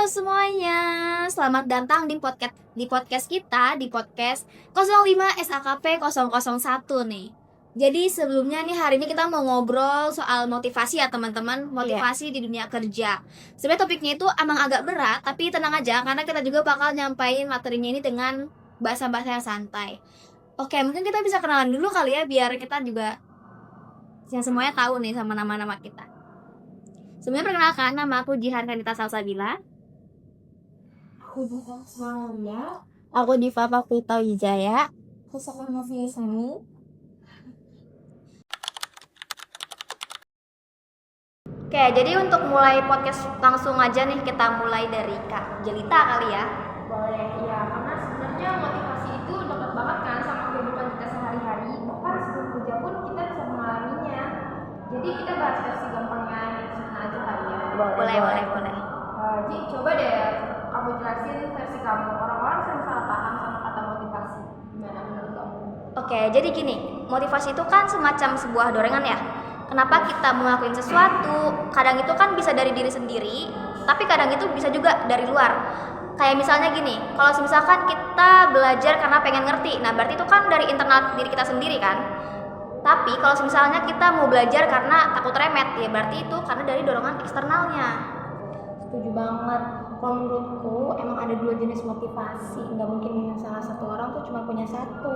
semuanya, selamat datang di podcast kita, di podcast 05 SAKP 001 nih. Jadi sebelumnya nih hari ini kita mau ngobrol soal motivasi ya teman-teman, motivasi di dunia kerja. Sebenarnya topiknya itu emang agak berat, tapi tenang aja karena kita juga bakal nyampain materinya ini dengan bahasa-bahasa yang santai. Oke, mungkin kita bisa kenalan dulu kali ya biar kita juga yang semuanya tahu nih sama nama-nama kita. Sebenarnya perkenalkan, nama aku Jihan Kanita Salsabila. Aku bukan semangatnya. Aku Diva Pakuita Wijaya. Kesakan Novi Sani. Oke, jadi untuk mulai podcast langsung aja nih kita mulai dari Kak Jelita kali ya. Boleh, iya. Karena sebenarnya motivasi itu dekat banget kan sama kehidupan kita sehari-hari. Bahkan sebelum kerja pun kita bisa mengalaminya. Jadi kita bahas versi gampangnya dari sana aja kali ya. Boleh. Ji, coba deh kamu jelasin versi kamu. Orang-orang sering salah paham sama kata motivasi. Gimana menurut kamu? Oke, jadi gini, motivasi itu kan semacam sebuah dorongan ya. Kenapa kita ngelakuin sesuatu? Kadang itu kan bisa dari diri sendiri, tapi kadang itu bisa juga dari luar. Kayak misalnya gini, kalau misalkan kita belajar karena pengen ngerti, nah berarti itu kan dari internal diri kita sendiri kan. Tapi kalau misalnya kita mau belajar karena takut remet, ya berarti itu karena dari dorongan eksternalnya. Setuju banget. Kalau menurutku emang ada dua jenis motivasi. Nggak mungkin salah satu orang tuh cuma punya satu.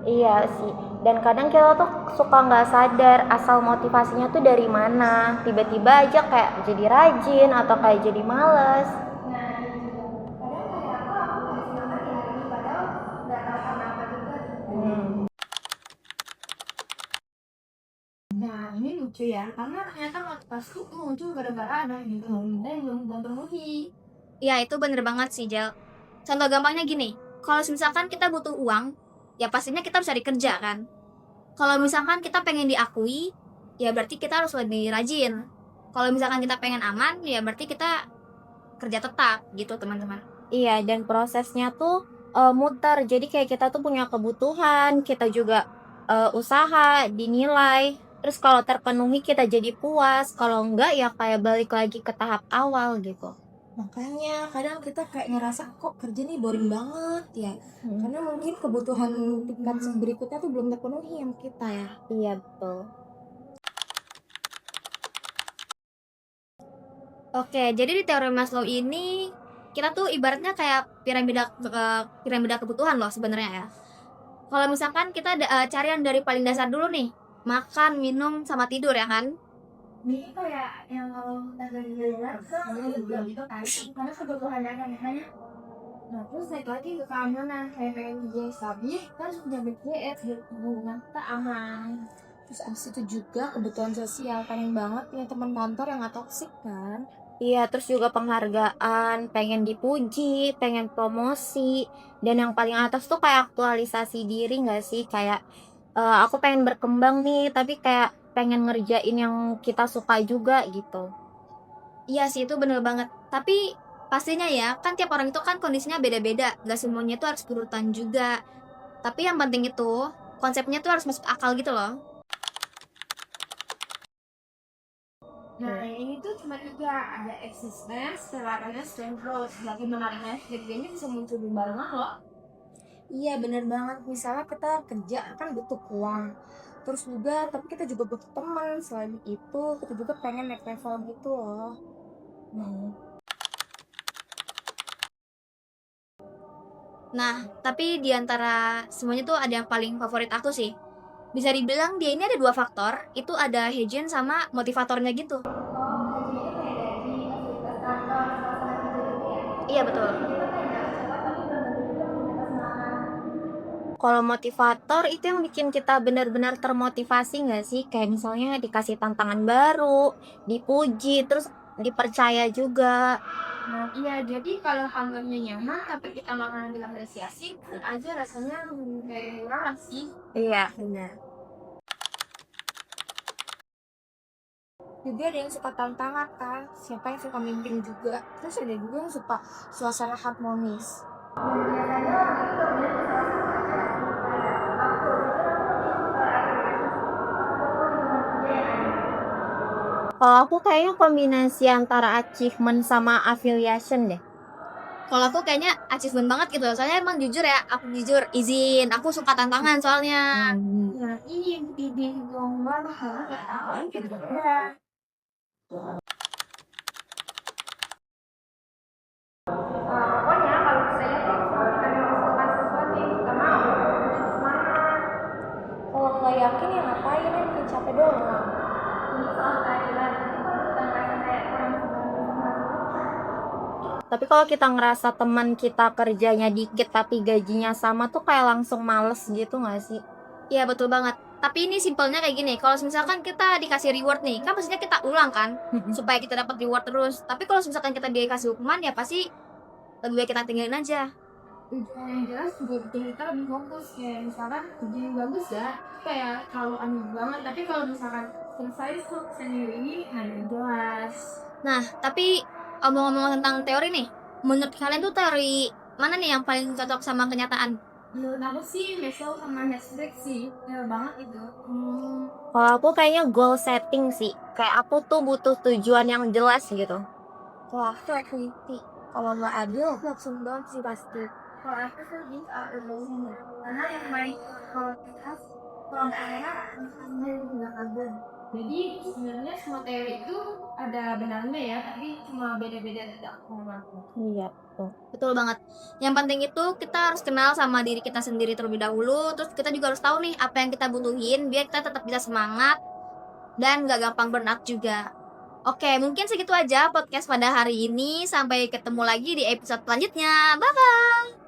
Iya sih. Dan kadang kita tuh suka nggak sadar asal motivasinya tuh dari mana. Tiba-tiba aja kayak jadi rajin atau kayak jadi males. Nah, kadang kayak aku nggak semangat ya hari ini padahal nggak tahu kenapa juga. Nah, ini lucu ya, karena ternyata motivasi itu muncul gara-gara ada yang belum terpenuhi. Ya itu bener banget sih Jel. Contoh gampangnya gini, kalau misalkan kita butuh uang, ya pastinya kita harus cari kerja kan. Kalau misalkan kita pengen diakui, ya berarti kita harus lebih rajin. Kalau misalkan kita pengen aman, ya berarti kita kerja tetap gitu teman-teman. Iya, dan prosesnya tuh muter. Jadi kayak kita tuh punya kebutuhan, kita juga usaha, dinilai. Terus kalau terpenuhi kita jadi puas, kalau enggak ya kayak balik lagi ke tahap awal gitu. Makanya kadang kita kayak ngerasa kok kerja nih boring banget ya. Karena mungkin kebutuhan tingkat berikutnya tuh belum terpenuhi yang kita ya. Iya, betul. Oke, jadi di teori Maslow ini kita tuh ibaratnya kayak piramida kebutuhan loh sebenarnya ya. Kalau misalkan kita cari yang dari paling dasar dulu nih, makan, minum, sama tidur ya kan. Ini kayak yang kalau dari luar gitu kan. Karena kebutuhan dasarnya. Nah terus naik lagi ke keamanan kayak pengen kerja yang stabil kan sudah BPJS hubungan kita aman. Terus abis itu juga kebutuhan sosial pengen banget punya teman kantor yang gak toksik kan. Iya, terus juga penghargaan, pengen dipuji, pengen promosi, dan yang paling atas tuh kayak aktualisasi diri nggak sih? Kayak aku pengen berkembang nih, tapi kayak pengen ngerjain yang kita suka juga gitu. Iya sih itu bener banget. Tapi pastinya ya, kan tiap orang itu kan kondisinya beda-beda. Gak semuanya itu harus berurutan juga. Tapi yang penting itu konsepnya tuh harus masuk akal gitu loh. Nah ini tuh cuma juga ada existence, awareness, dan growth. Lagi menariknya jadinya bisa muncul barengan loh. Iya bener banget. Misalnya kita kerja kan butuh uang. Terus juga tapi kita juga butuh teman. Selain itu kita juga pengen naik level gitu loh. Nah, tapi di antara semuanya tuh ada yang paling favorit aku sih. Bisa dibilang dia ini ada dua faktor, itu ada Hejin sama motivatornya gitu. Iya betul. Kalau motivator itu yang bikin kita benar-benar termotivasi nggak sih? Kayak misalnya dikasih tantangan baru, dipuji, terus dipercaya juga. Nah, iya, jadi kalau hambanya nyaman tapi kita makan dengan apresiasi, aja rasanya kayak murah sih. Iya, benar. Juga ada yang suka tantangan kan, siapa yang suka mimpin juga. Terus ada juga yang suka suasana harmonis. Kalau aku kayaknya kombinasi antara achievement sama affiliation deh. Kalau aku kayaknya achievement banget gitu. Soalnya emang jujur ya, aku jujur izin, aku suka tantangan soalnya. Nah, ini yang dibingung banget apa gitu. Pokoknya kalau saya tuh kalau kita mau melakukan sesuatu yang kita mau, kita semangat. Kalau nggak yakin ya ngapain, kan bikin capek doang. Ini soal keadilan, itu kalau kita ngerasa kayak orang Tapi kalau kita ngerasa teman kita kerjanya dikit tapi gajinya sama tuh kayak langsung males gitu nggak sih? Iya betul banget. Tapi ini simpelnya kayak gini, kalau misalkan kita dikasih reward nih, kan pastinya kita ulang kan, supaya kita dapat reward terus. Tapi kalau misalkan kita dikasih hukuman, ya pasti lebih baik kita tinggalin aja. tujuan yang jelas juga bikin kita lebih fokus. Kayak misalkan tujuan yang bagus ya, kayak terlalu aneh banget. Tapi kalau misalkan selesai sendiri ini, nah jelas. Nah, tapi omong-omong tentang teori nih, menurut kalian tuh teori mana nih yang paling cocok sama kenyataan? Menurut aku sih Mesel sama Netflix sih, bener banget itu. Kalau aku kayaknya goal setting sih. Kayak aku tuh butuh tujuan yang jelas gitu. Wah, creativity. Kalau nggak adil, langsung down sih pasti. Kalau aku tuh bisa emosional, karena yang main kalau kita kurang kaya, misalnya nggak ada. Jadi sebenarnya semua teori itu ada benarnya ya, tapi cuma beda-beda tidak aku. Iya tuh. Betul banget. Yang penting itu kita harus kenal sama diri kita sendiri terlebih dahulu. Terus kita juga harus tahu nih apa yang kita butuhin biar kita tetap bisa semangat dan gak gampang burnout juga. Oke, mungkin segitu aja podcast pada hari ini. Sampai ketemu lagi di episode selanjutnya. Bye-bye!